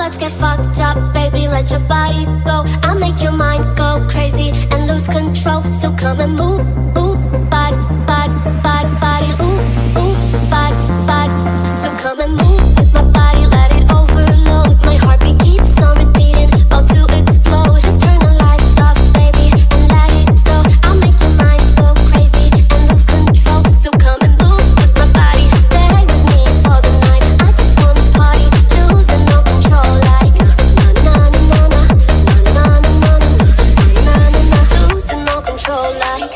let's get fucked up, baby, let your body go. I'll make your mind go crazy and lose control. So come and move, ooh, body, body, body, body, ooh, ooh, body, body. So come and move with my body, let it overload. My heartbeat keeps on repeating, about to explode. Just turn the lights off, baby, and let it go. I'll make your mind go crazy and lose control. So come and move with my body, stay with me for the night. I just wanna party, losing no control, like na na na na na na na na na na na na, losing no control, like.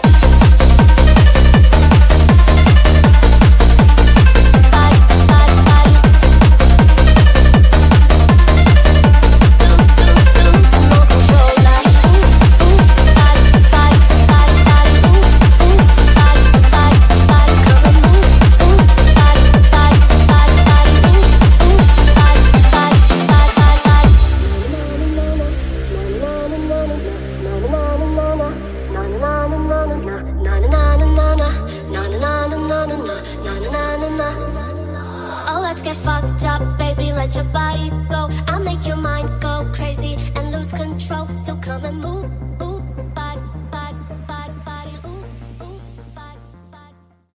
Oh, let's get fucked up, baby, let your body go. I'll make your mind go crazy and lose control. So come and move.